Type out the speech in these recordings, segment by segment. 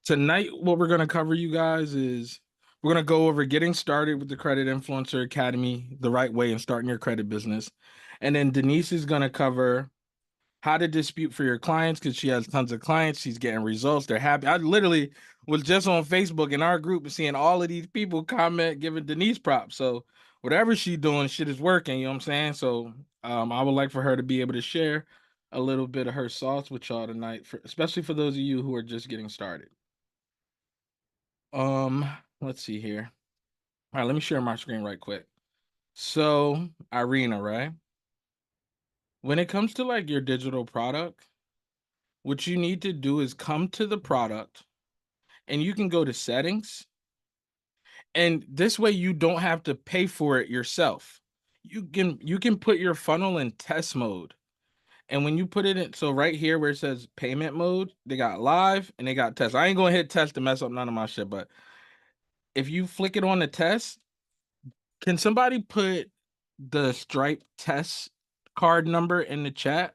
Tonight, what we're going to cover, you guys, is we're going to go over getting started with the Credit Influencer Academy the right way and starting your credit business. And then Denise is going to cover how to dispute for your clients because she has tons of clients. She's getting results. They're happy. I literally was just on Facebook in our group and seeing all of these people comment giving Denise props. So whatever she's doing, shit is working. You know what I'm saying? So I would like for her to be able to share a little bit of her sauce with y'all tonight, especially for those of you who are just getting started. Um, let's see here. All right, let me share my screen right quick. So, Irina, right? When it comes to like your digital product, what you need to do is come to the product and you can go to settings, and this way you don't have to pay for it yourself. You can put your funnel in test mode. And when you put it in, so right here where it says payment mode, they got live and they got test. I ain't gonna hit test to mess up none of my shit, but if you flick it on the test, can somebody put the Stripe test card number in the chat?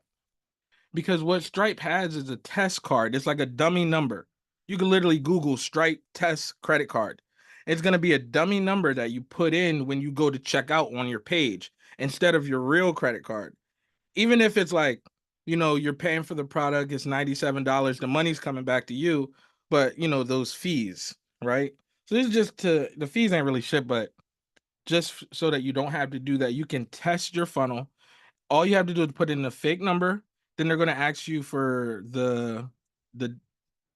Because what Stripe has is a test card. It's like a dummy number. You can literally Google Stripe test credit card. It's going to be a dummy number that you put in when you go to check out on your page instead of your real credit card. Even if it's like, you're paying for the product, it's $97, the money's coming back to you, but those fees, right? So this is just the fees ain't really shit, but just so that you don't have to do that, you can test your funnel. All you have to do is put in a fake number. Then they're going to ask you for the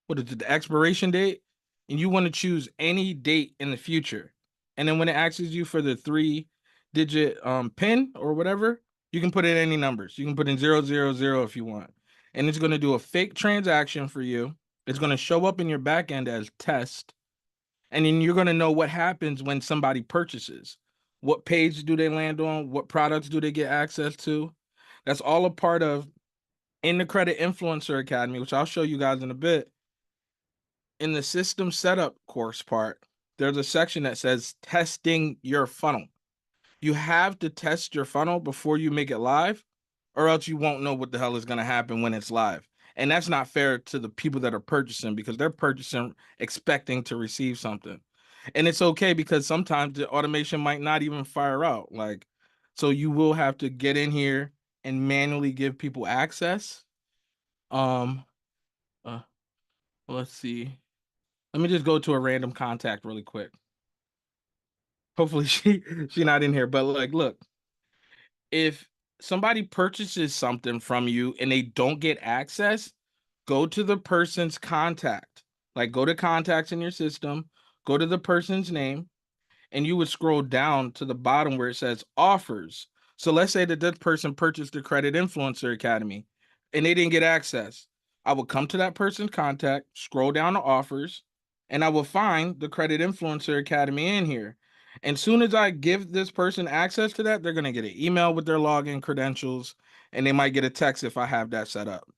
what is it, the expiration date, and you want to choose any date in the future. And then when it asks you for the 3-digit pin or whatever, you can put in any numbers. You can put in 000 if you want, and it's going to do a fake transaction for you. It's going to show up in your back end as test, and then you're going to know what happens when somebody purchases. What page do they land on? What products do they get access to? That's all a part of in the Credit Influencer Academy, which I'll show you guys in a bit. In the system setup course part, there's a section that says testing your funnel. You have to test your funnel before you make it live, or else you won't know what the hell is going to happen when it's live. And that's not fair to the people that are purchasing because they're purchasing expecting to receive something. And it's okay because sometimes the automation might not even fire out. Like, so you will have to get in here and manually give people access. Um, uh, let's see. Let me just go to a random contact really quick. Hopefully she not in here, but like, look, if somebody purchases something from you and they don't get access, go to the person's contact. Like, go to contacts in your system, go to the person's name, and you would scroll down to the bottom where it says offers. So let's say that this person purchased the Credit Influencer Academy and they didn't get access. I would come to that person's contact, scroll down to offers, and I will find the Credit Influencer Academy in here. And soon as I give this person access to that, they're going to get an email with their login credentials, and they might get a text if I have that set up.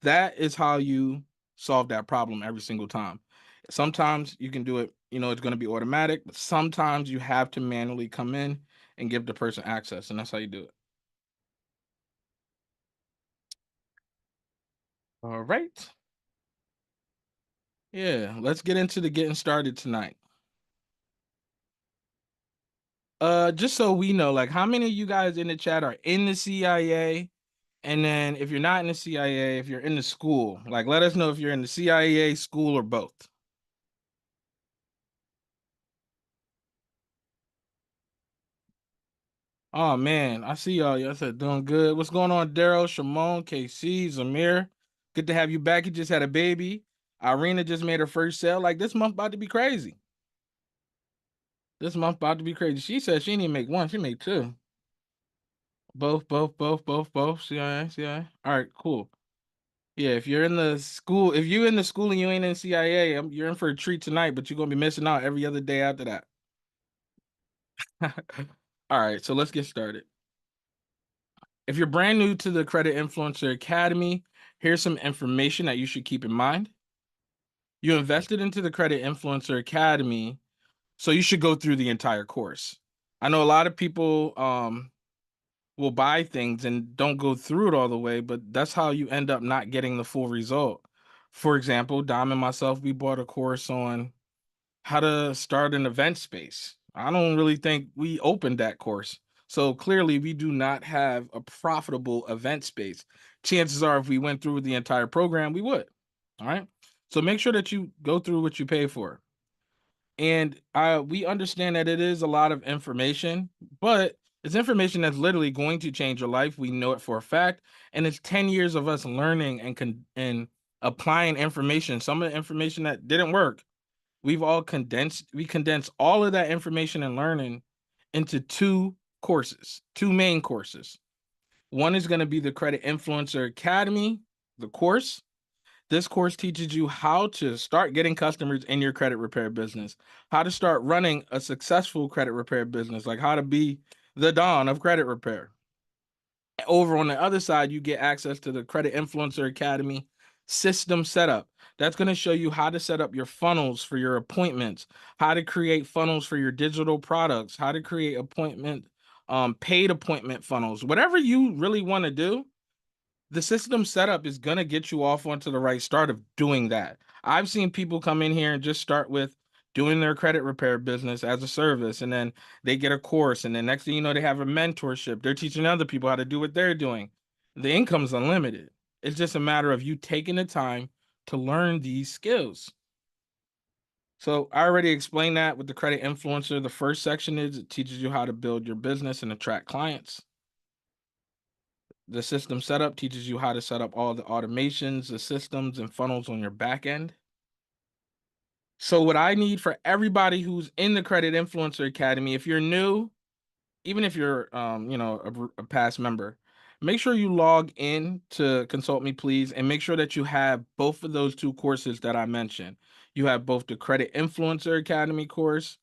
That is how you solve that problem every single time. Sometimes you can do it, it's going to be automatic, but sometimes you have to manually come in and give the person access, and that's how you do it. All right. Yeah, let's get into the getting started tonight. Just so we know, like, how many of you guys in the chat are in the CIA? And then if you're not in the CIA, if you're in the school, like, let us know if you're in the CIA, school, or both. Oh man, I see y'all. Y'all said doing good. What's going on, Daryl, Shimon, KC, Zamir? Good to have you back. You just had a baby. Irina just made her first sale. Like, this month about to be crazy. This month about to be crazy. She said she didn't even make one. She made two. Both. CIA, CIA. All right, cool. Yeah, if you're in the school, if you're in the school and you ain't in CIA, you're in for a treat tonight, but you're gonna be missing out every other day after that. All right, so let's get started. If you're brand new to the Credit Influencer Academy, here's some information that you should keep in mind. You invested into the Credit Influencer Academy, so you should go through the entire course. I know a lot of people will buy things and don't go through it all the way, but that's how you end up not getting the full result. For example, Dom and myself, we bought a course on how to start an event space. I don't really think we opened that course. So clearly, we do not have a profitable event space. Chances are, if we went through the entire program, we would. All right. So make sure that you go through what you pay for. And we understand that it is a lot of information, but it's information that's literally going to change your life. We know it for a fact. And it's 10 years of us learning and applying information. Some of the information that didn't work, we condensed all of that information and learning into two main courses. One is going to be the Credit Influencer Academy, the course. This course teaches you how to start getting customers in your credit repair business, how to start running a successful credit repair business, like how to be the Don of credit repair. Over on the other side, you get access to the Credit Influencer Academy system setup. That's going to show you how to set up your funnels for your appointments, how to create funnels for your digital products, how to create paid appointment funnels, whatever you really want to do. The system setup is going to get you off onto the right start of doing that. I've seen people come in here and just start with doing their credit repair business as a service, and then they get a course, and then next thing you know, they have a mentorship. They're teaching other people how to do what they're doing. The income's unlimited. It's just a matter of you taking the time to learn these skills. So I already explained that with the credit influencer. The first section is it teaches you how to build your business and attract clients. The system setup teaches you how to set up all the automations, the systems, and funnels on your back end. So, what I need for everybody who's in the Credit Influencer Academy, if you're new, even if you're, a past member, make sure you log in to Consult Me, please, and make sure that you have both of those two courses that I mentioned. You have both the Credit Influencer Academy course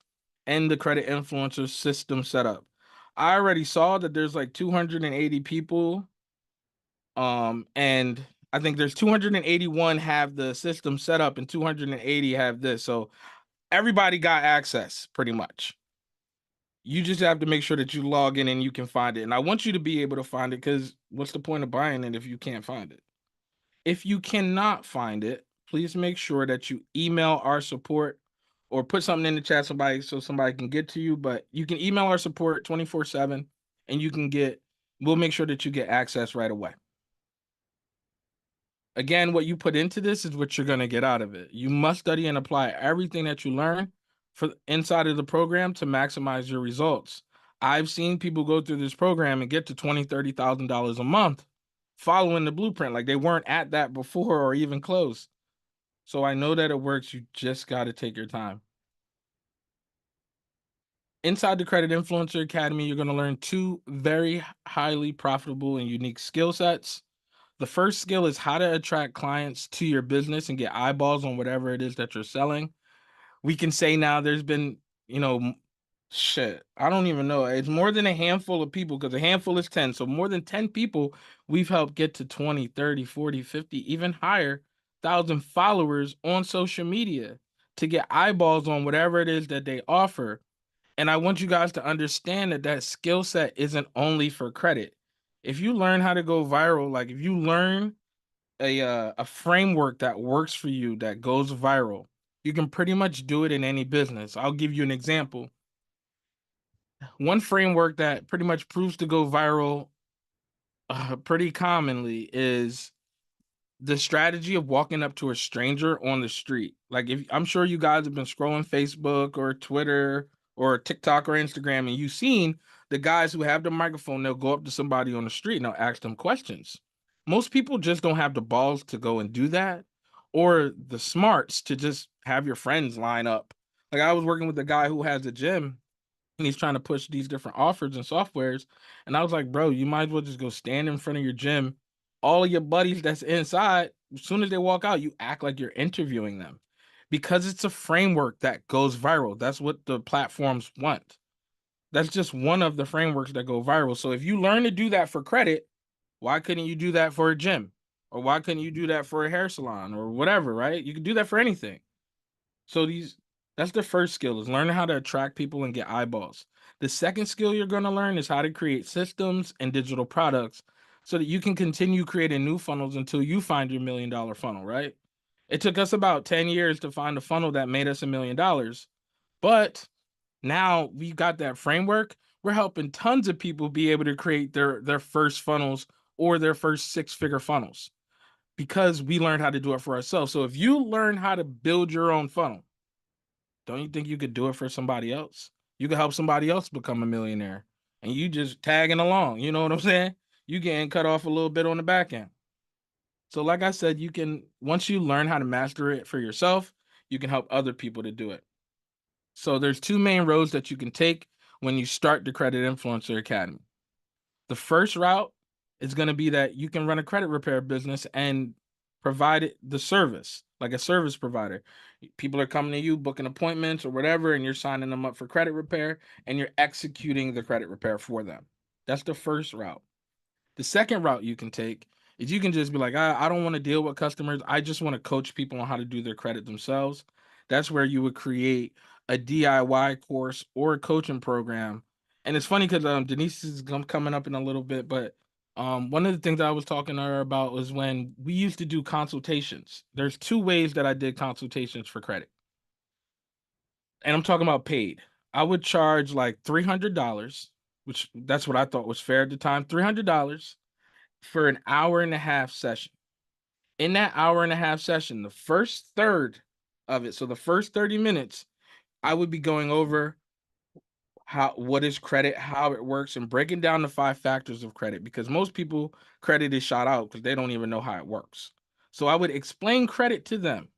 and the Credit Influencer System Setup. I already saw that there's like 280 people, and I think there's 281 have the system set up and 280 have this. So everybody got access pretty much. You just have to make sure that you log in and you can find it. And I want you to be able to find it, because what's the point of buying it if you can't find it? If you cannot find it, please make sure that you email our support or put something in the chat so somebody can get to you. But you can email our support 24/7 and we'll make sure that you get access right away. Again, what you put into this is what you're going to get out of it. You must study and apply everything that you learn for inside of the program to maximize your results. I've seen people go through this program and get to $20,000-$30,000 a month following the blueprint, like they weren't at that before or even close. So I know that it works. You just got to take your time. Inside the Credit Influencer Academy, you're going to learn two very highly profitable and unique skill sets. The first skill is how to attract clients to your business and get eyeballs on whatever it is that you're selling. We can say now there's been, shit, I don't even know. It's more than a handful of people, because a handful is 10. So more than 10 people we've helped get to 20, 30, 40, 50, even higher thousand followers on social media to get eyeballs on whatever it is that they offer. And I want you guys to understand that that skill set isn't only for credit. If you learn how to go viral, like if you learn a framework that works for you that goes viral, you can pretty much do it in any business. I'll give you an example. One framework that pretty much proves to go viral pretty commonly is the strategy of walking up to a stranger on the street. Like, if I'm sure you guys have been scrolling Facebook or Twitter or TikTok or Instagram, and you've seen the guys who have the microphone, they'll go up to somebody on the street and they'll ask them questions. Most people just don't have the balls to go and do that, or the smarts to just have your friends line up. Like, I was working with a guy who has a gym and he's trying to push these different offers and softwares. And I was like, bro, you might as well just go stand in front of your gym. All of your buddies that's inside, as soon as they walk out, you act like you're interviewing them, because it's a framework that goes viral. That's what the platforms want. That's just one of the frameworks that go viral. So if you learn to do that for credit, why couldn't you do that for a gym? Or why couldn't you do that for a hair salon or whatever, right? You can do that for anything. So that's the first skill, is learning how to attract people and get eyeballs. The second skill you're going to learn is how to create systems and digital products so that you can continue creating new funnels until you find your $1 million funnel, right? It took us about 10 years to find a funnel that made us $1 million. But now we've got that framework. We're helping tons of people be able to create their first funnels or their first six-figure funnels because we learned how to do it for ourselves. So if you learn how to build your own funnel, don't you think you could do it for somebody else? You could help somebody else become a millionaire and you just tagging along. You know what I'm saying? You getting cut off a little bit on the back end. So like I said, you can, once you learn how to master it for yourself, you can help other people to do it. So there's two main roads that you can take when you start the Credit Influencer Academy. The first route is going to be that you can run a credit repair business and provide the service, like a service provider. People are coming to you, booking appointments or whatever, and you're signing them up for credit repair and you're executing the credit repair for them. That's the first route. The second route you can take is you can just be like, I don't want to deal with customers. I just want to coach people on how to do their credit themselves. That's where you would create a DIY course or a coaching program. And it's funny because Denise is coming up in a little bit, but one of the things I was talking to her about was when we used to do consultations. There's two ways that I did consultations for credit. And I'm talking about paid. I would charge like $300, which that's what I thought was fair at the time, $300 for an hour and a half session. In that hour and a half session, the first third of it, so the first 30 minutes, I would be going over what is credit, how it works, and breaking down the 5 factors of credit because most people credit is shot out because they don't even know how it works. So I would explain credit to them.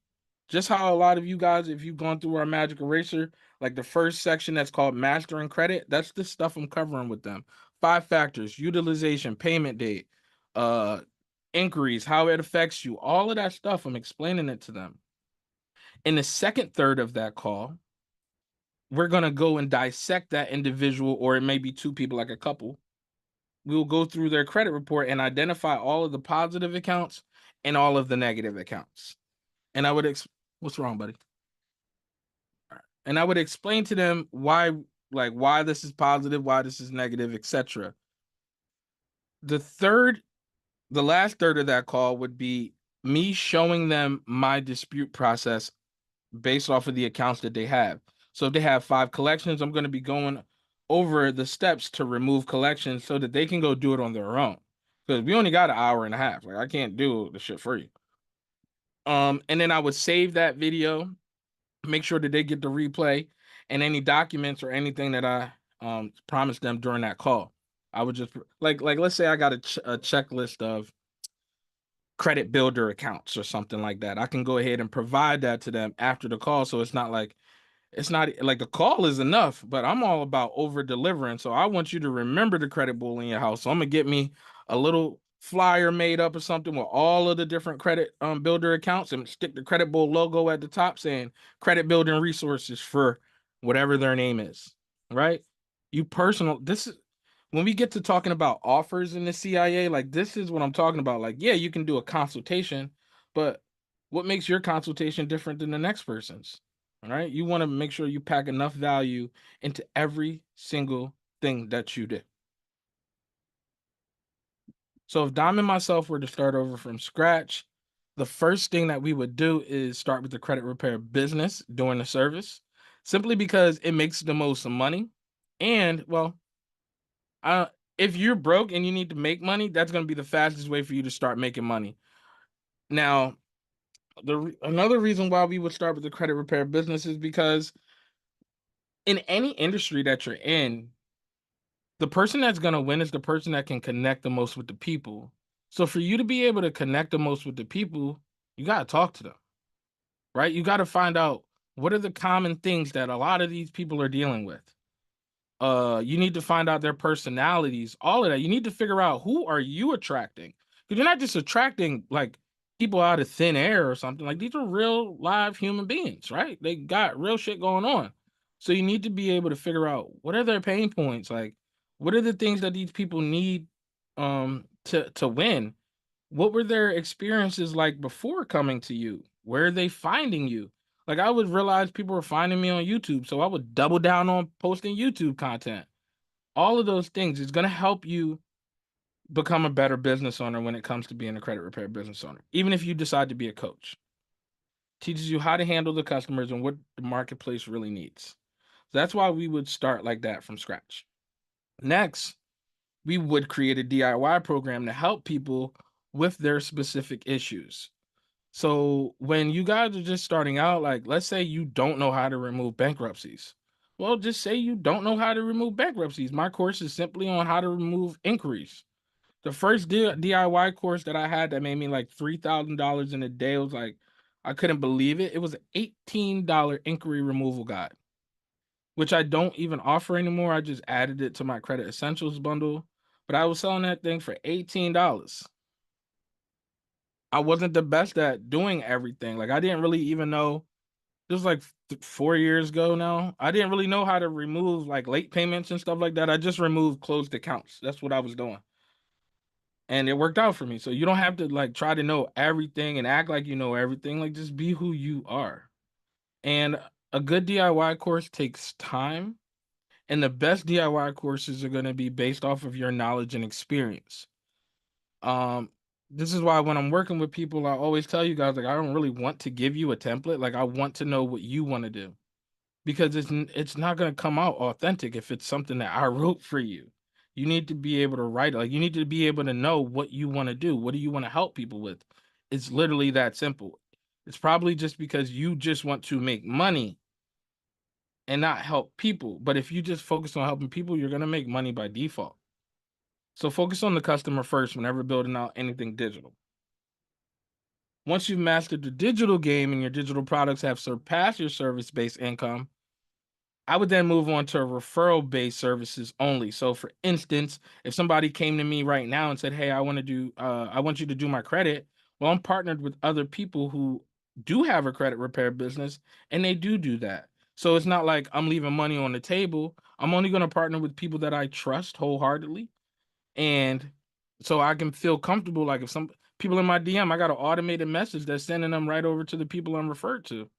Just how a lot of you guys, if you've gone through our Magic Eraser, like the first section that's called Mastering Credit, that's the stuff I'm covering with them. 5 factors, utilization, payment date, uh, inquiries, how it affects you, all of that stuff, I'm explaining it to them. In the second third of that call, we're going to go and dissect that individual, or it may be two people, like a couple. We'll go through their credit report and identify all of the positive accounts and all of the negative accounts. And I would, what's wrong, buddy? And I would explain to them why this is positive, why this is negative, etc. The last third of that call would be me showing them my dispute process based off of the accounts that they have. So if they have 5 collections, I'm going to be going over the steps to remove collections so that they can go do it on their own. Because we only got an hour and a half. Like I can't do the shit for you. And then I would save that video, make sure that they get the replay and any documents or anything that I promised them during that call. I would just like let's say I got a checklist of credit builder accounts or something like that. I can go ahead and provide that to them after the call, so it's not like the call is enough, but I'm all about over delivering. So I want you to remember the credit bull in your house. So I'm gonna get me a little flyer made up or something with all of the different credit builder accounts and stick the credit bull logo at the top saying credit building resources for whatever their name is. Right? This is when we get to talking about offers in the CIA, like this is what I'm talking about. Like, yeah, you can do a consultation, but what makes your consultation different than the next person's? All right. You want to make sure you pack enough value into every single thing that you do. So if Dom and myself were to start over from scratch, the first thing that we would do is start with the credit repair business doing the service, simply because it makes the most money. And well, uh, if you're broke and you need to make money, that's going to be the fastest way for you to start making money. Now, another reason why we would start with the credit repair business is because in any industry that you're in, the person that's going to win is the person that can connect the most with the people. So for you to be able to connect the most with the people, you got to talk to them, right? You got to find out what are the common things that a lot of these people are dealing with. You need to find out their personalities, all of that. You need to figure out who are you attracting, because you're not just attracting like people out of thin air or something. Like these are real live human beings, right? They got real shit going on. So you need to be able to figure out what are their pain points, like what are the things that these people need to win. What were their experiences like before coming to you? Where are they finding you? Like I would realize people were finding me on YouTube, so I would double down on posting YouTube content. All of those things is going to help you become a better business owner when it comes to being a credit repair business owner, even if you decide to be a coach. teaches you how to handle the customers and what the marketplace really needs. That's why we would start like that from scratch. Next, we would create a DIY program to help people with their specific issues. So when you guys are just starting out, like let's say you don't know how to remove bankruptcies. Well, just say you don't know how to remove bankruptcies. My course is simply on how to remove inquiries. The first DIY course that I had that made me like $3,000 in a day was like, I couldn't believe it. It was an $18 inquiry removal guide, which I don't even offer anymore. I just added it to my credit essentials bundle, but I was selling that thing for $18. I wasn't the best at doing everything. Like I didn't really even know. This was like 4 years ago now. I didn't really know how to remove like late payments and stuff like that. I just removed closed accounts. That's what I was doing. And it worked out for me. So you don't have to like try to know everything and act like you know everything. Like just be who you are. And a good DIY course takes time. And the best DIY courses are going to be based off of your knowledge and experience. Um, this is why when I'm working with people, I always tell you guys like I don't really want to give you a template. Like I want to know what you want to do because it's not going to come out authentic if it's something that I wrote for you. You need to be able to write it. Like you need to be able to know what you want to do. What do you want to help people with? It's literally that simple. It's probably just because you just want to make money and not help people. But if you just focus on helping people, you're going to make money by default. So focus on the customer first whenever building out anything digital. Once you've mastered the digital game and your digital products have surpassed your service-based income, I would then move on to referral-based services only. So for instance, if somebody came to me right now and said, "Hey, I want you to do my credit." Well, I'm partnered with other people who do have a credit repair business and they do that. So it's not like I'm leaving money on the table. I'm only going to partner with people that I trust wholeheartedly. And so I can feel comfortable. Like if some people in my DM, I got an automated message that's sending them right over to the people I'm referred to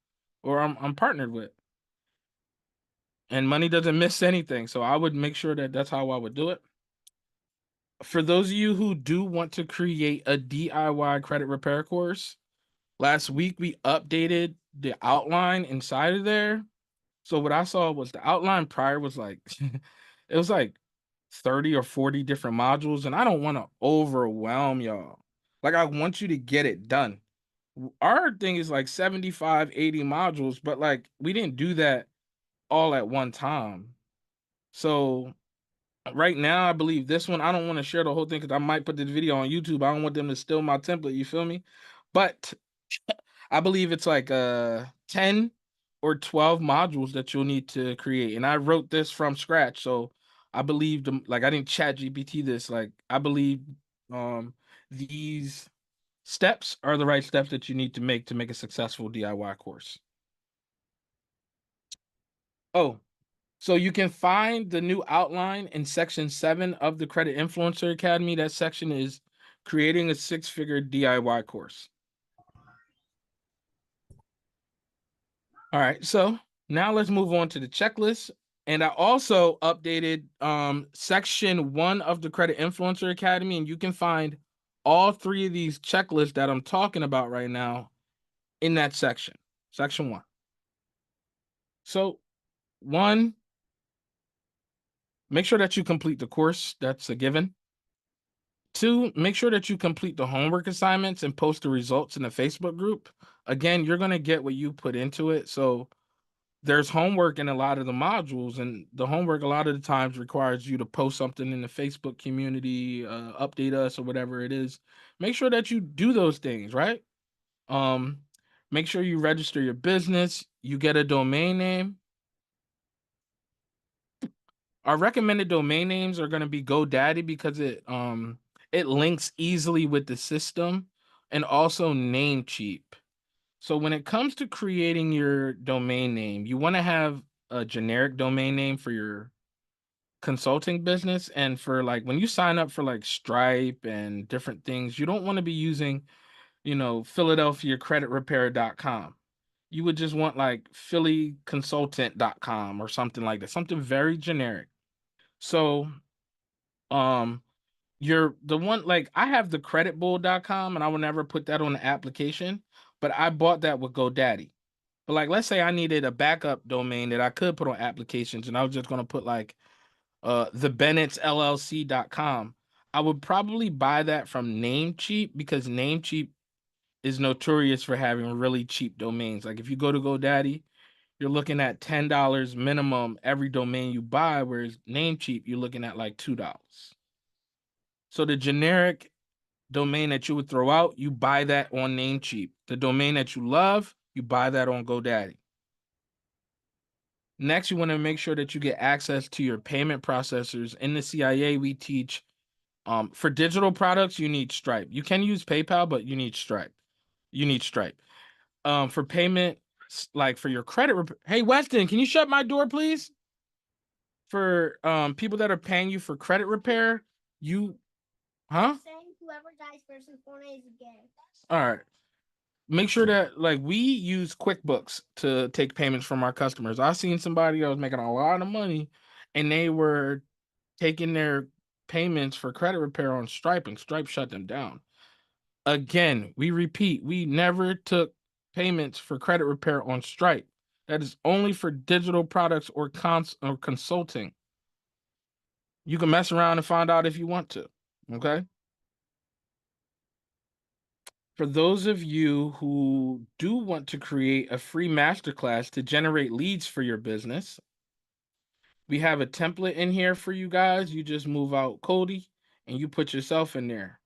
or I'm partnered with. And money doesn't miss anything. So I would make sure that that's how I would do it. For those of you who do want to create a DIY credit repair course, last week we updated the outline inside of there. So what I saw was the outline prior was like it was like 30 or 40 different modules, and I don't want to overwhelm y'all. Like I want you to get it done. Our thing is like 75, 80 modules, but like we didn't do that all at one time. So right now, I believe this one, I don't want to share the whole thing because I might put this video on YouTube. I don't want them to steal my template, you feel me? But I believe it's like 10 or 12 modules that you'll need to create. And I wrote this from scratch. So I believe like I didn't chat GPT this. Like I believe um these steps are the right steps that you need to make a successful DIY course. Oh, so you can find the new outline in section 7 of the Credit Influencer Academy. That section is creating a six-figure DIY course. All right, so now let's move on to the checklist. And I also updated section 1 of the Credit Influencer Academy, and you can find all 3 of these checklists that I'm talking about right now in that section, section 1. So 1, make sure that you complete the course. That's a given. 2, make sure that you complete the homework assignments and post the results in the Facebook group. Again, you're going to get what you put into it. So there's homework in a lot of the modules, and the homework a lot of the times requires you to post something in the Facebook community, update us or whatever it is. Make sure that you do those things, right? Um, make sure you register your business, you get a domain name. Our recommended domain names are going to be GoDaddy because it links easily with the system and also Namecheap. So when it comes to creating your domain name, you want to have a generic domain name for your consulting business, and for like when you sign up for like Stripe and different things, you don't want to be using, PhiladelphiaCreditRepair.com. You would just want like PhillyConsultant.com or something like that, something very generic. So, um, you're the one like I have the creditbull.com and I will never put that on the application. but I bought that with GoDaddy. But like, let's say I needed a backup domain that I could put on applications, and I was just gonna put like thebennettslc.com. I would probably buy that from Namecheap because Namecheap is notorious for having really cheap domains. Like if you go to GoDaddy, you're looking at $10 minimum every domain you buy, whereas Namecheap, you're looking at like $2. So the generic domain that you would throw out, you buy that on Namecheap. The domain that you love, you buy that on GoDaddy. Next, you want to make sure that you get access to your payment processors. In the CIA, we teach for digital products, you need Stripe. You can use PayPal, but you need Stripe. You need Stripe. For payment, like for your credit. Hey, Weston, can you shut my door, please? For people that are paying you for credit repair, you, huh? Saying whoever dies first in Fortnite is gay. All right. Make sure that like we use QuickBooks to take payments from our customers. I seen somebody that was making a lot of money, and they were taking their payments for credit repair on Stripe, and Stripe shut them down. Again, we repeat, we never took payments for credit repair on Stripe. That is only for digital products or or consulting. You can mess around and find out if you want to. Okay. For those of you who do want to create a free masterclass to generate leads for your business, we have a template in here for you guys. You just move out Cody and you put yourself in there.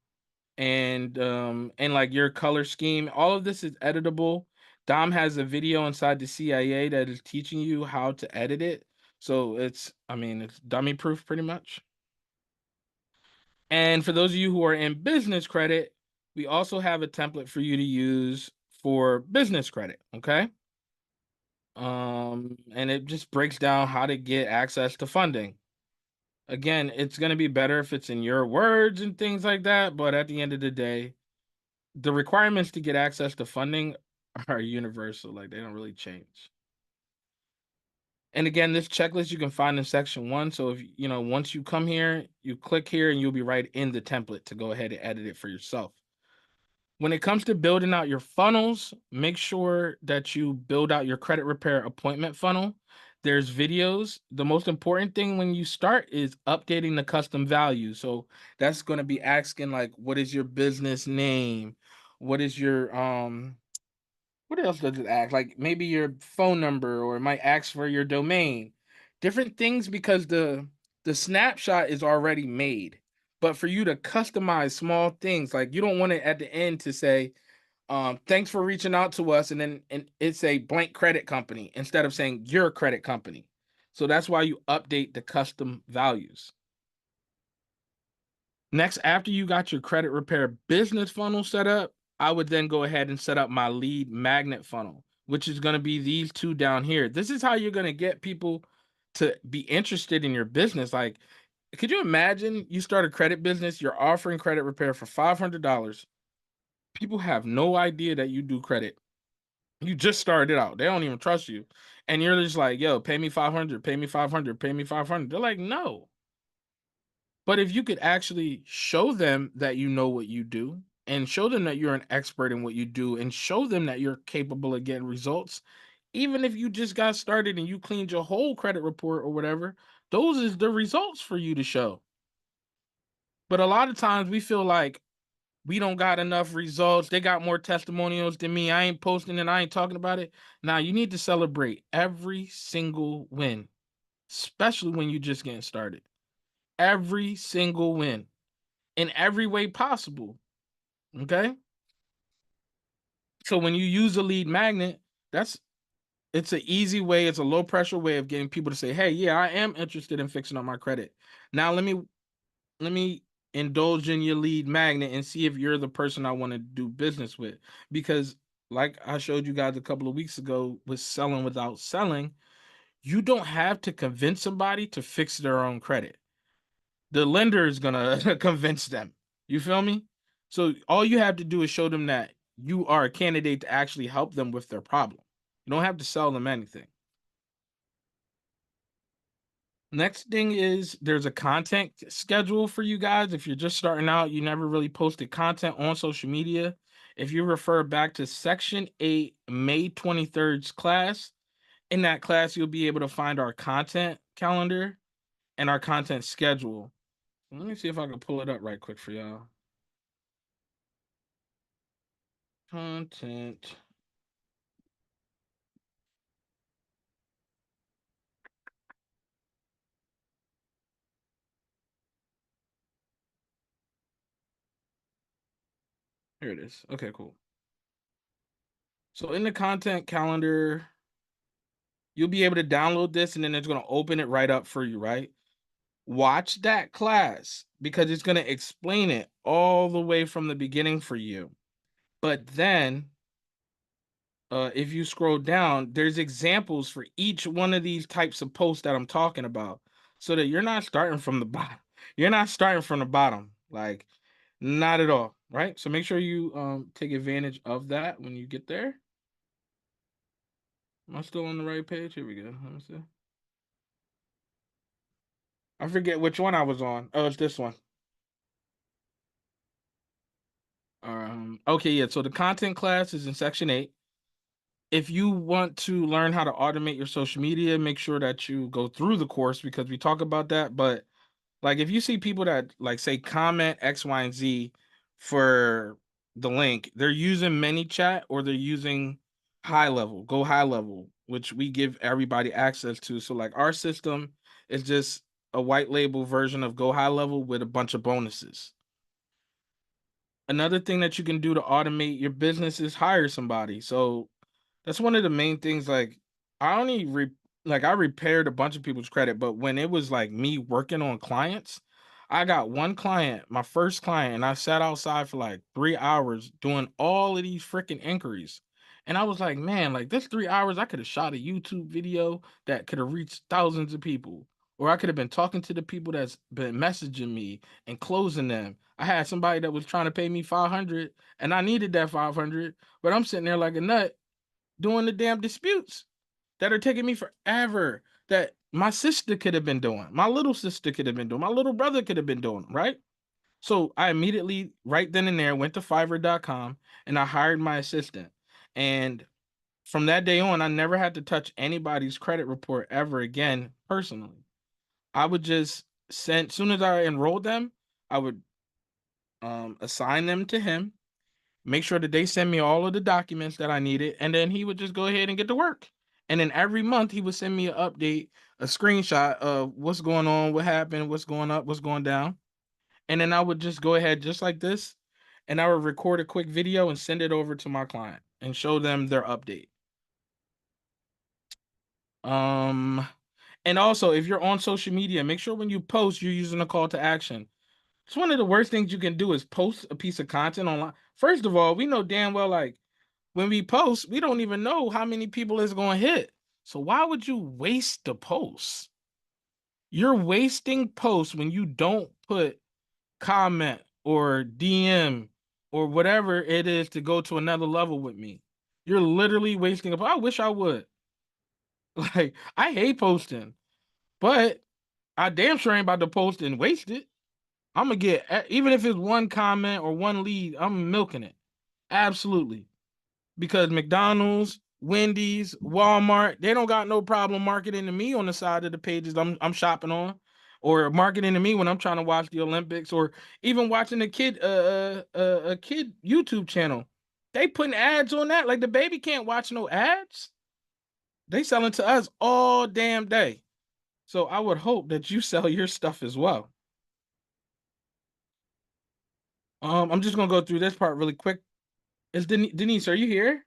And like your color scheme, all of this is editable. Dom has a video inside the CIA that is teaching you how to edit it. So it's dummy proof pretty much. And for those of you who are in business credit, we also have a template for you to use for business credit. Okay. And it just breaks down how to get access to funding. Again, it's going to be better if it's in your words and things like that. But at the end of the day, the requirements to get access to funding are universal. Like they don't really change. And again, this checklist you can find in section 1. So if you know, once you come here, you click here and you'll be right in the template to go ahead and edit it for yourself. When it comes to building out your funnels, make sure that you build out your credit repair appointment funnel. There's videos. The most important thing when you start is updating the custom value. So that's going to be asking like, what is your business name? What is your what else does it ask? Like maybe your phone number, or it might ask for your domain. Different things because the snapshot is already made. But for you to customize small things, like you don't want it at the end to say, thanks for reaching out to us, and it's a blank credit company instead of saying your credit company. So that's why you update the custom values. Next, after you got your credit repair business funnel set up, I would then go ahead and set up my lead magnet funnel, which is going to be these two down here. This is how you're going to get people to be interested in your business. Like, could you imagine you start a credit business, you're offering credit repair for $500. People have no idea that you do credit. You just started out. They don't even trust you. And you're just like, yo, pay me 500, pay me 500, pay me 500. They're like, no. But if you could actually show them that you know what you do, and show them that you're an expert in what you do, and show them that you're capable of getting results, even if you just got started and you cleaned your whole credit report or whatever, those is the results for you to show. But a lot of times we feel like we don't got enough results. They got more testimonials than me. I ain't posting and I ain't talking about it. Now you need to celebrate every single win, especially when you're just getting started. Every single win in every way possible. Okay. So when you use a lead magnet, it's an easy way, it's a low pressure way of getting people to say, hey, yeah, I am interested in fixing up my credit. Now let me indulge in your lead magnet and see if you're the person I want to do business with. Because like I showed you guys a couple of weeks ago with selling without selling, you don't have to convince somebody to fix their own credit. The lender is gonna convince them. You feel me? So all you have to do is show them that you are a candidate to actually help them with their problem. You don't have to sell them anything. Next thing is there's a content schedule for you guys. If you're just starting out, you never really posted content on social media. If you refer back to section 8, May 23rd's class, in that class, you'll be able to find our content calendar and our content schedule. Let me see if I can pull it up right quick for y'all. Content. Here it is. Okay, cool. So in the content calendar, you'll be able to download this and then it's going to open it right up for you, right? Watch that class because it's going to explain it all the way from the beginning for you. But then if you scroll down, there's examples for each one of these types of posts that I'm talking about so that you're not starting from the bottom. You're not starting from the bottom, like not at all, right? So make sure you take advantage of that when you get there. Am I still on the right page? Here we go. Let me see. I forget which one I was on. Oh, it's this one. Okay, yeah. So the content class is in section 8. If you want to learn how to automate your social media, make sure that you go through the course because we talk about that. But like if you see people that like say comment X, Y, and Z for the link, they're using ManyChat or they're using go high level, which we give everybody access to. So like our system is just a white label version of go high level with a bunch of bonuses. Another thing that you can do to automate your business is hire somebody. So that's one of the main things. Like I only like I repaired a bunch of people's credit, but when it was like me working on clients, I got one client, my first client, and I sat outside for like 3 hours doing all of these freaking inquiries. And I was like, man, like this 3 hours, I could have shot a YouTube video that could have reached thousands of people. Or I could have been talking to the people that's been messaging me and closing them. I had somebody that was trying to pay me 500 and I needed that 500, but I'm sitting there like a nut doing the damn disputes that are taking me forever that my sister could have been doing. My little sister could have been doing. My little brother could have been doing, right? So I immediately, right then and there, went to Fiverr.com and I hired my assistant. And from that day on, I never had to touch anybody's credit report ever again personally. I would just send, as soon as I enrolled them, I would assign them to him, make sure that they send me all of the documents that I needed, and then he would just go ahead and get to work. And then every month he would send me an update, a screenshot of what's going on, what happened, what's going up, what's going down. And then I would just go ahead just like this, and I would record a quick video and send it over to my client and show them their update. Um, and also if you're on social media, make sure when you post, you're using a call to action. It's one of the worst things you can do is post a piece of content online. First of all, we know damn well like when we post, we don't even know how many people it's going to hit. So why would you waste the post? You're wasting posts when you don't put comment or DM or whatever it is to go to another level with me. You're literally wasting a. I wish I would. Like I hate posting, but I damn sure ain't about to post and waste it. I'm gonna get even if it's one comment or one lead, I'm milking it. Absolutely. Because McDonald's, Wendy's, Walmart, they don't got no problem marketing to me on the side of the pages I'm shopping on, or marketing to me when I'm trying to watch the Olympics, or even watching a kid YouTube channel. They putting ads on that. Like the baby can't watch no ads. They selling to us all damn day. So I would hope that you sell your stuff as well. I'm just gonna go through this part really quick. Is Denise, are you here?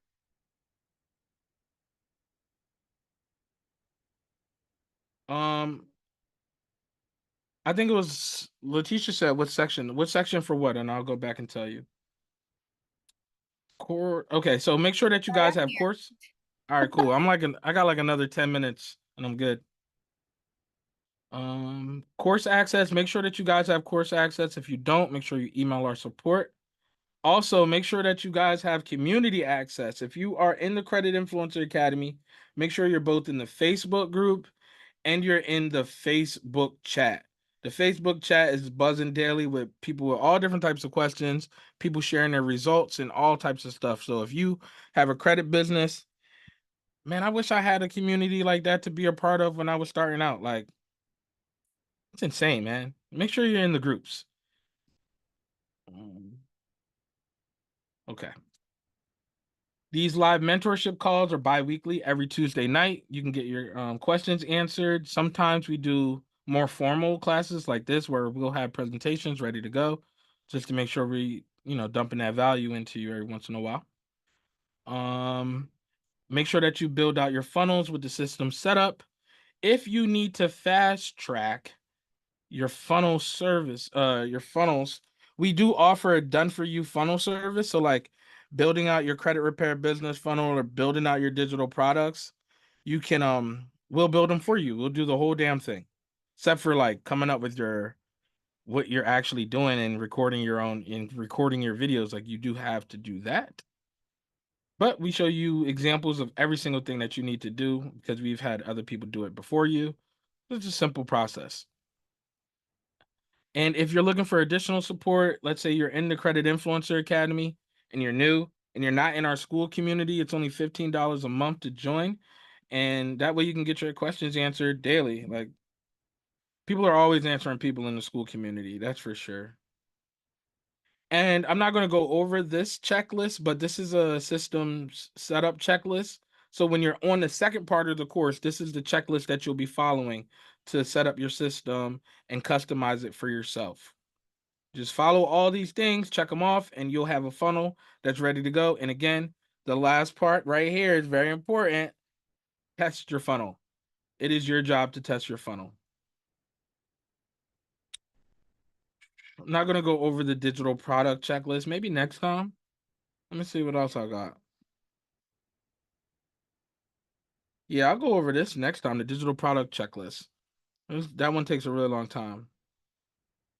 Um, I think it was Letitia said what section? What section for what? And I'll go back and tell you. Core. Okay, so make sure that you guys have course. All right, cool. I got like another 10 minutes and I'm good. Course access. Make sure that you guys have course access. If you don't, make sure you email our support. Also, make sure that you guys have community access. If you are in the Credit Influencer Academy, make sure you're both in the Facebook group and you're in the Facebook chat. The Facebook chat is buzzing daily with people with all different types of questions, people sharing their results and all types of stuff. So if you have a credit business, man, I wish I had a community like that to be a part of when I was starting out. Like, it's insane, man. Make sure you're in the groups. Okay. These live mentorship calls are bi-weekly every Tuesday night. You can get your questions answered. Sometimes we do more formal classes like this where we'll have presentations ready to go just to make sure we, dumping that value into you every once in a while. Um, Make sure that you build out your funnels with the system set up. If you need to fast track your funnels, we do offer a done for you funnel service. So like building out your credit repair business funnel or building out your digital products, you can we'll build them for you. We'll do the whole damn thing. Except for like coming up with your what you're actually doing and recording your videos, like you do have to do that. But we show you examples of every single thing that you need to do because we've had other people do it before you. It's a simple process. And if you're looking for additional support, let's say you're in the Credit Influencer Academy and you're new and you're not in our school community, it's only $15 a month to join. And that way you can get your questions answered daily. Like people are always answering people in the school community, that's for sure. And I'm not going to go over this checklist, but this is a systems setup checklist. So when you're on the second part of the course, this is the checklist that you'll be following to set up your system and customize it for yourself. Just follow all these things, check them off, and you'll have a funnel that's ready to go. And again, the last part right here is very important. Test your funnel. It is your job to test your funnel. I'm not going to go over the digital product checklist. Maybe next time. Let me see what else I got. Yeah, I'll go over this next time, the digital product checklist. That one takes a really long time.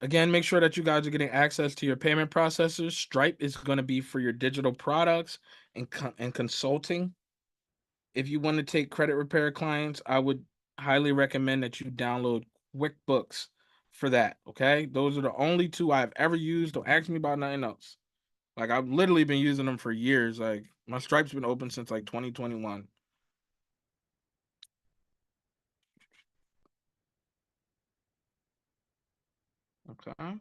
Again, make sure that you guys are getting access to your payment processors. Stripe is going to be for your digital products and consulting. If you want to take credit repair clients, I would highly recommend that you download QuickBooks for that. Okay. Those are the only two I've ever used. Don't ask me about nothing else. Like I've literally been using them for years. Like my Stripe's been open since like 2021. Okay.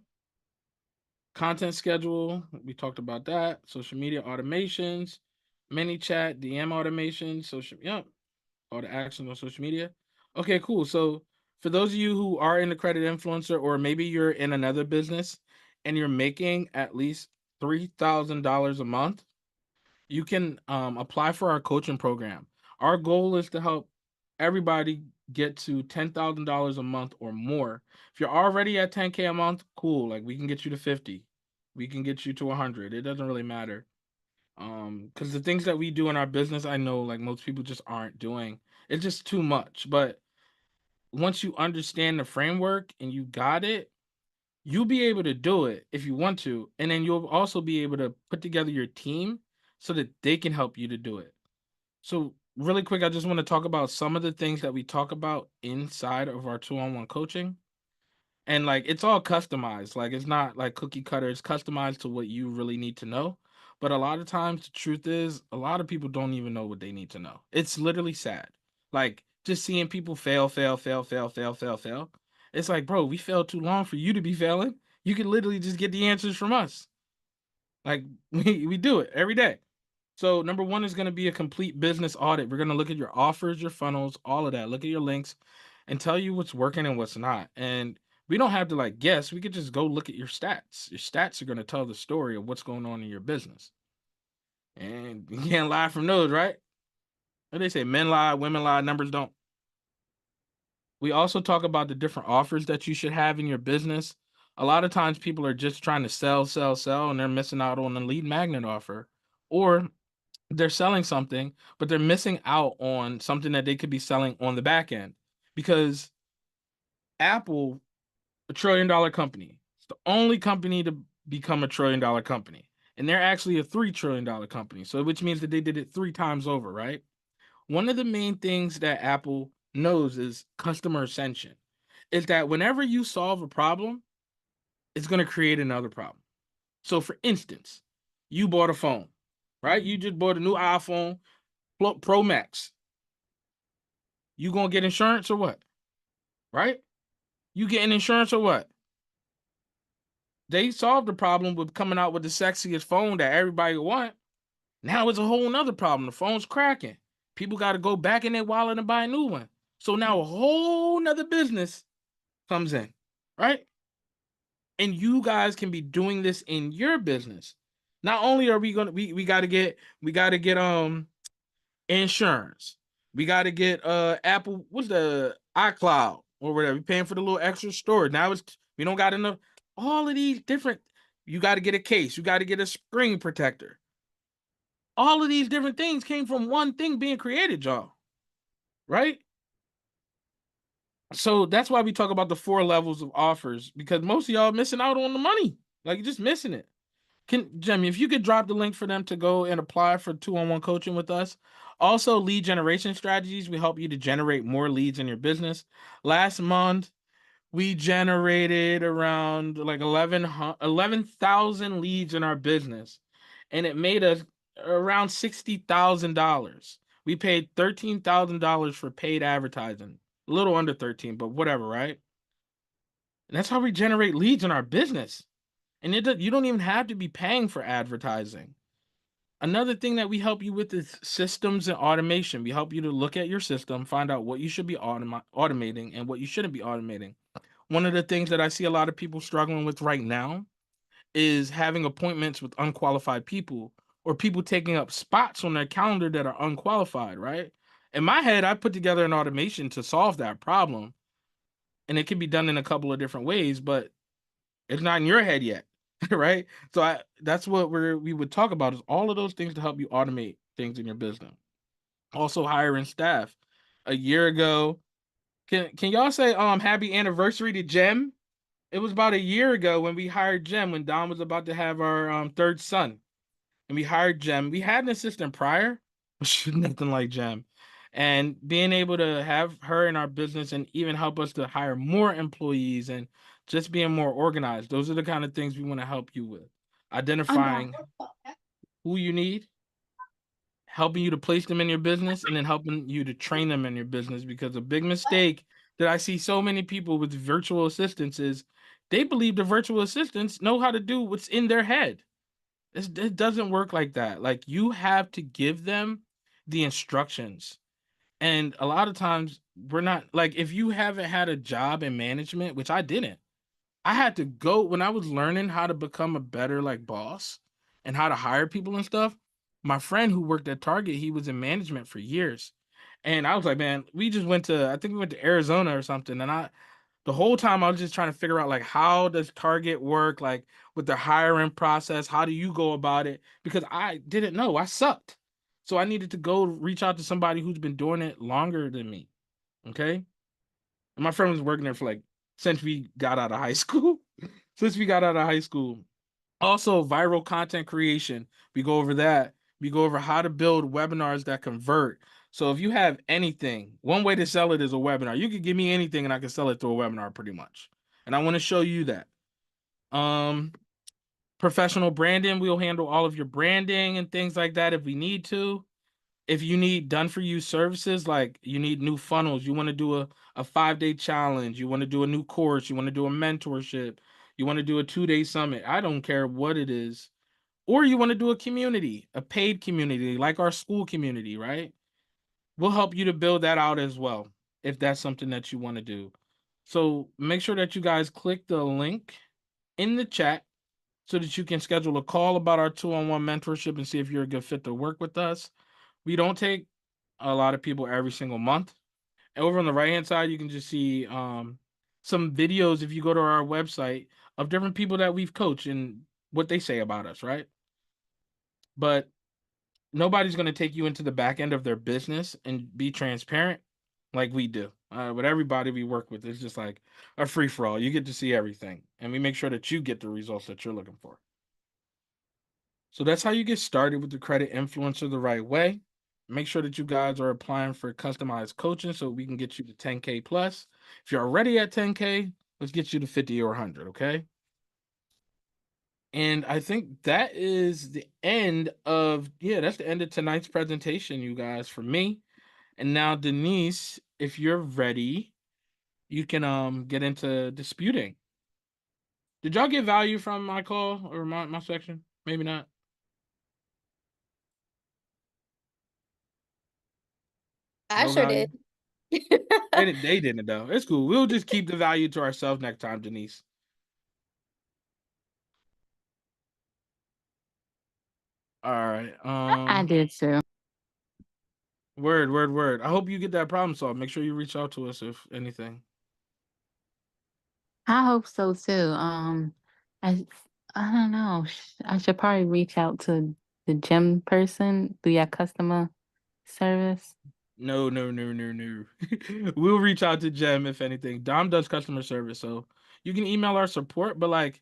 Content schedule. We talked about that. Social media automations, mini chat, DM automations, yep, all the actions on social media. Okay, cool. So for those of you who are in the credit influencer, or maybe you're in another business and you're making at least $3,000 a month, you can apply for our coaching program. Our goal is to help everybody get to $10,000 a month or more. If you're already at 10K a month, cool. Like we can get you to 50. We can get you to 100. It doesn't really matter. Because the things that we do in our business, I know like most people just aren't doing. It's just too much. But once you understand the framework and you got it, you'll be able to do it if you want to. And then you'll also be able to put together your team so that they can help you to do it. So, really quick, I just want to talk about some of the things that we talk about inside of our two-on-one coaching. And like it's all customized. Like it's not like cookie cutter, it's customized to what you really need to know. But a lot of times the truth is a lot of people don't even know what they need to know. It's literally sad. Like just seeing people fail, fail, fail, fail, fail, fail, fail. It's like, bro, we failed too long for you to be failing. You could literally just get the answers from us. Like we do it every day. So number one is going to be a complete business audit. We're going to look at your offers, your funnels, all of that. Look at your links and tell you what's working and what's not. And we don't have to like guess. We could just go look at your stats. Your stats are going to tell the story of what's going on in your business. And you can't lie from those, right? What they say, men lie, women lie, numbers don't. We also talk about the different offers that you should have in your business. A lot of times people are just trying to sell, sell, sell, and they're missing out on the lead magnet offer. Or they're selling something, but they're missing out on something that they could be selling on the back end. Because Apple, $1 trillion company, it's the only company to become $1 trillion company. And they're actually a $3 trillion company. So which means that they did it 3 times over, right? One of the main things that Apple knows is customer ascension. is that whenever you solve a problem, it's going to create another problem. So, for instance, you bought a phone, right? You just bought a new iPhone Pro Max. You gonna get insurance or what? Right? You getting insurance or what? They solved the problem with coming out with the sexiest phone that everybody want. Now it's a whole nother problem. The phone's cracking. People got to go back in their wallet and buy a new one. So now a whole nother business comes in, right? And you guys can be doing this in your business. Not only are we gonna we gotta get insurance. We gotta get Apple, what's the iCloud or whatever. We paying for the little extra storage. Now it's we don't got enough. All of these different, you gotta get a case, you gotta get a screen protector. All of these different things came from one thing being created, y'all. Right? So that's why we talk about the 4 levels of offers, because most of y'all missing out on the money. Like, you're just missing it. Can Jimmy, if you could drop the link for them to go and apply for 2-on-1 coaching with us. Also, lead generation strategies. We help you to generate more leads in your business. Last month, we generated around like 11,000 leads in our business, and it made us around $60,000. We paid $13,000 for paid advertising, a little under 13, but whatever, right? And that's how we generate leads in our business. And you don't even have to be paying for advertising. Another thing that we help you with is systems and automation. We help you to look at your system, find out what you should be automating and what you shouldn't be automating. One of the things that I see a lot of people struggling with right now is having appointments with unqualified people, or people taking up spots on their calendar that are unqualified, right? In my head, I put together an automation to solve that problem, and it can be done in a couple of different ways, but it's not in your head yet, right? So that's what we would talk about, is all of those things to help you automate things in your business. Also, hiring staff. A year ago, can y'all say happy anniversary to Jem? It was about a year ago when we hired Jem, when Don was about to have our third son, and we hired Jem. We had an assistant prior, but she was nothing like Jem. And being able to have her in our business and even help us to hire more employees and just being more organized, those are the kind of things we want to help you with. Identifying who you need, helping you to place them in your business, and then helping you to train them in your business. Because a big mistake that I see so many people with virtual assistants is they believe the virtual assistants know how to do what's in their head. It doesn't work like that. Like, you have to give them the instructions. And a lot of times we're not, like, if you haven't had a job in management, which I didn't, I had to go when I was learning how to become a better like boss and how to hire people and stuff. My friend who worked at Target, he was in management for years. And I was like, man, I think we went to Arizona or something. And the whole time I was just trying to figure out, like, how does Target work? Like, with the hiring process, how do you go about it? Because I didn't know, I sucked. So I needed to go reach out to somebody who's been doing it longer than me. Okay. And my friend was working there for like, since we got out of high school. Since we got out of high school. Also, viral content creation. We go over that. We go over how to build webinars that convert. So if you have anything, one way to sell it is a webinar. You could give me anything and I can sell it through a webinar pretty much. And I want to show you that. Um, Professional branding, we'll handle all of your branding and things like that if we need to. If you need done for you services, like you need new funnels, you want to do a 5-day challenge, you want to do a new course, you want to do a mentorship, you want to do a 2-day summit, I don't care what it is. Or you want to do a community, a paid community, like our school community, right? We'll help you to build that out as well, if that's something that you want to do. So make sure that you guys click the link in the chat so that you can schedule a call about our 2-on-1 mentorship and see if you're a good fit to work with us. We don't take a lot of people every single month. And over on the right hand side, you can just see some videos, if you go to our website, of different people that we've coached and what they say about us, right? But nobody's going to take you into the back end of their business and be transparent like we do. With everybody we work with, it's just like a free for all. You get to see everything, and we make sure that you get the results that you're looking for. So that's how you get started with the credit influencer the right way. make sure that you guys are applying for customized coaching so we can get you to 10K plus. If you're already at 10K, let's get you to 50 or 100, okay? And I think that is the end of, yeah, that's the end of tonight's presentation, you guys, for me. And now, Denise, if you're ready, you can get into disputing. Did y'all get value from my call or my section? Maybe not. I No sure value. did. They didn't though. It's cool. We'll just keep the value to ourselves next time, Denise. All right. I did too. Word. I hope you get that problem solved. Make sure you reach out to us if anything. I hope so too. I I don't know. I should probably reach out to the gym person through your customer service. No. We'll reach out to Jem if anything. Dom does customer service, so you can email our support, but like,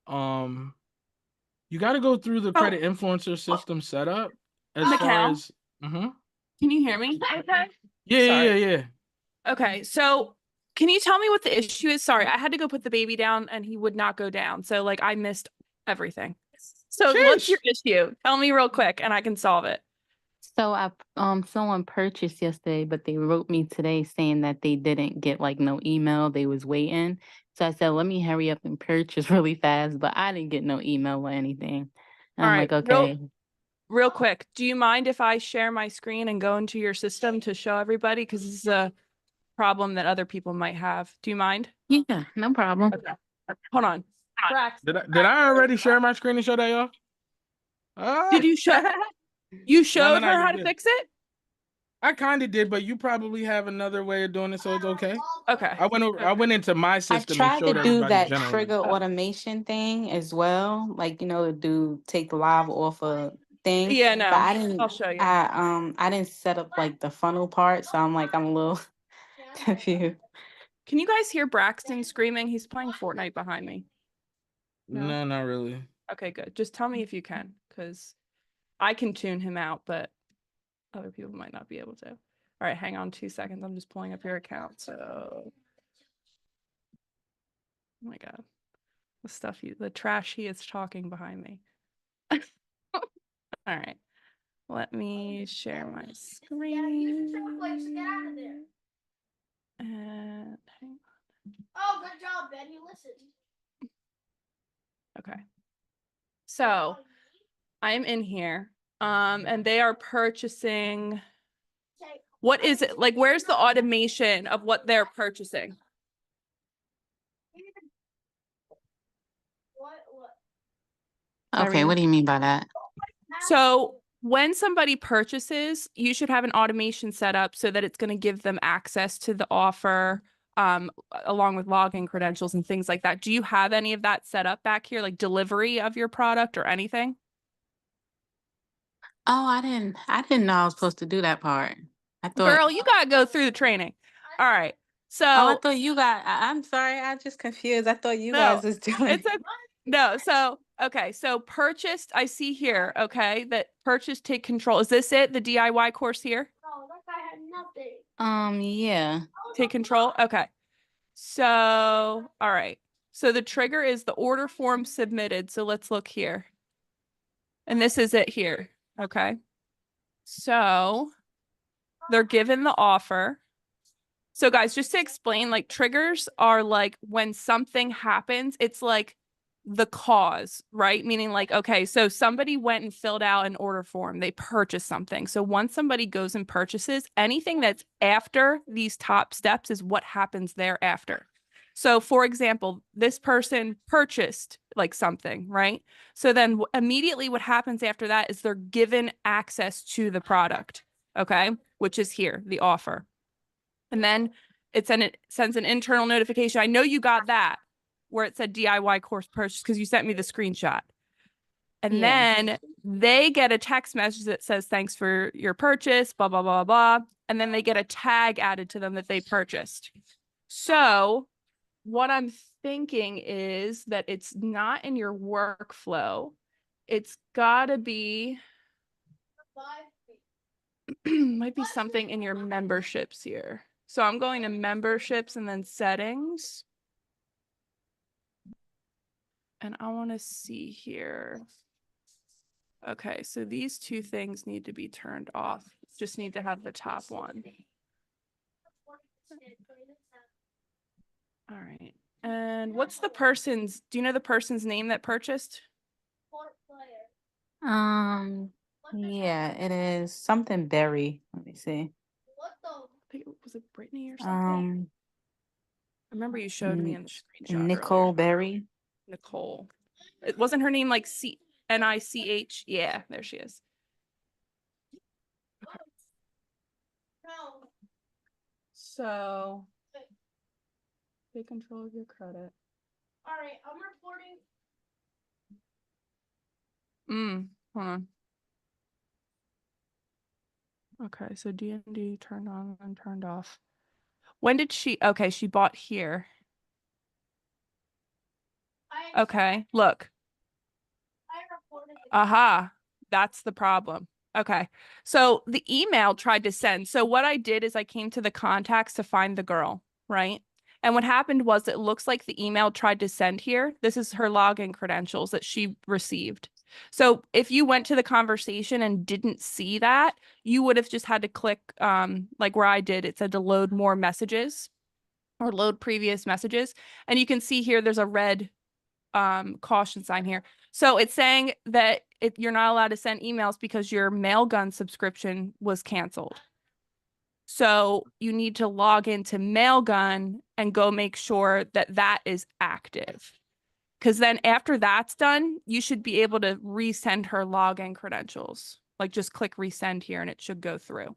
you got to go through the credit influencer system setup as far Mikal, as. Mm-hmm. can you hear me? Okay. Yeah. Okay, so can you tell me what the issue is? Sorry, I had to go put the baby down and he would not go down. So like I missed everything. So what's your issue? Tell me real quick and I can solve it. So I someone purchased yesterday, but they wrote me today saying that they didn't get like no email. They was waiting. So I said, let me hurry up and purchase really fast, but I didn't get no email or anything. And All I'm right, like, okay. real quick. Do you mind if I share my screen and go into your system to show everybody? Because this is a problem that other people might have. Do you mind? Yeah, no problem. Okay. Hold on. Did I already share my screen and show that y'all? Did you show you No, showed her you how to good. fix it? I kind of did, but you probably have another way of doing it, so it's okay. Okay. I went into my I system and tried showed to do everybody that generally. trigger automation thing as well, like to take live off a thing. Yeah, But no. I didn't. I'll show you. I didn't set up like the funnel part, so I'm a little confused. Can you guys hear Braxton screaming? He's playing Fortnite behind me. No, not really. Okay, good. Just tell me if you can, because I can tune him out, but other people might not be able to. All right, hang on 2 seconds. I'm just pulling up your account. So, oh my God, the trash he is talking behind me. All right, let me share my screen. And hang Oh, good job, Ben. You listened. Okay. So I'm in here. And they are purchasing. What is it? Like, where's the automation of what they're purchasing? Okay, what do you mean by that? So when somebody purchases, you should have an automation set up so that it's going to give them access to the offer, along with login credentials and things like that. Do you have any of that set up back here, like delivery of your product or anything? Oh, I didn't know I was supposed to do that part. I thought. Girl, you gotta go through the training. All right. So Oh, I thought you got. I'm sorry, I'm just confused. I thought you guys was doing. it's a no. So okay. So purchased. I see here. Okay, that purchase take control. Is this it? The DIY course here? Oh, that guy had nothing. Yeah. Take control. Okay. So all right. So the trigger is the order form submitted. So let's look here. And this is it here. Okay. So they're given the offer. So guys, just to explain, like triggers are like when something happens, it's like the cause, right? Meaning like, okay, so somebody went and filled out an order form, they purchased something. So once somebody goes and purchases, anything that's after these top steps is what happens thereafter. So for example, this person purchased like something, right? So then immediately what happens after that is they're given access to the product, okay? Which is here, the offer. And then it sends an internal notification. I know you got that where it said DIY course purchase because you sent me the screenshot. And then they get a text message that says, thanks for your purchase, blah, blah, blah, blah. And then they get a tag added to them that they purchased. So what I'm thinking is that it's not in your workflow. It's gotta be might be something in your memberships here. So I'm going to memberships and then settings. And I want to see here. Okay, so these two things need to be turned off. Just need to have the top one. All right. And what's the person's, do you know the person's name that purchased? Yeah, it is something Berry. Let me see. I think was it Brittany or something? I remember you showed me in the screenshot. Nicole earlier. Berry. Nicole. It wasn't her name like N-I-C-H? Yeah, there she is. Okay. No. So take control of your credit. All right, I'm reporting. Hold on. Okay, so D&D turned on and turned off. When did she, okay, she bought here. Okay, look. I reported. Aha, that's the problem. Okay, so the email tried to send. So what I did is I came to the contacts to find the girl, right? And what happened was it looks like the email tried to send here. This is her login credentials that she received. So if you went to the conversation and didn't see that, you would have just had to click like where I did. It said to load more messages or load previous messages. And you can see here there's a red caution sign here. So it's saying that you're not allowed to send emails because your Mailgun subscription was canceled. So you need to log into Mailgun and go make sure that that is active. Because then after that's done, you should be able to resend her login credentials. Like just click resend here and it should go through.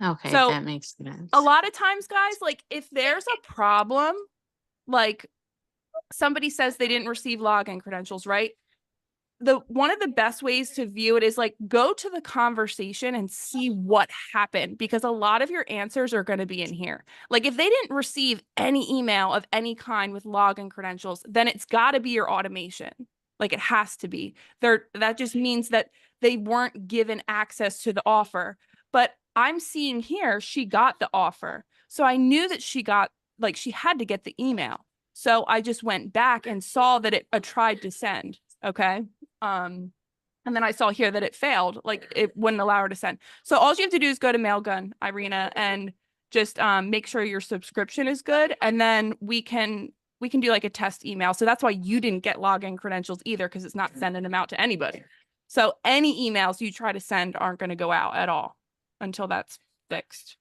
Okay, So that makes sense. a lot of times, guys, like if there's a problem, like somebody says they didn't receive login credentials, right? One of the best ways to view it is like go to the conversation and see what happened, because a lot of your answers are going to be in here. Like if they didn't receive any email of any kind with login credentials, then it's got to be your automation. Like it has to be there. That just means that they weren't given access to the offer. But I'm seeing here, she got the offer. So I knew that she got, like she had to get the email. So I just went back and saw that it tried to send. Okay. And then I saw here that it failed, like it wouldn't allow her to send. So all you have to do is go to Mailgun, Irina, and just make sure your subscription is good. And then we can do like a test email. So that's why you didn't get login credentials either, because it's not sending them out to anybody. So any emails you try to send aren't going to go out at all until that's fixed.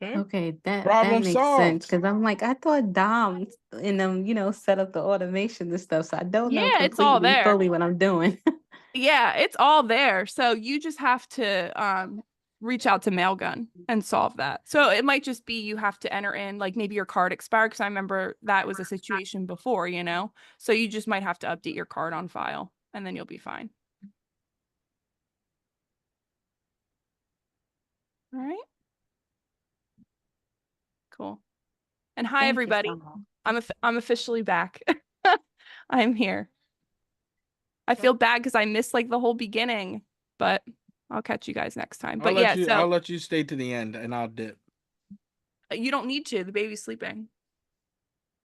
Okay, that Problem makes solved. sense, because I'm like, I thought Dom and them, set up the automation and stuff. So I don't know Yeah, it's all completely there. fully what I'm doing. Yeah, it's all there. So you just have to reach out to Mailgun and solve that. So it might just be you have to enter in like maybe your card expired, because I remember that was a situation before, So you just might have to update your card on file and then you'll be fine. All right. Cool. And hi, Thank you everybody. so much. I'm officially back. I'm here. I feel bad because I missed like the whole beginning, but I'll catch you guys next time. But yeah, I'll so let you stay to the end and I'll dip. you don't need to. The baby's sleeping.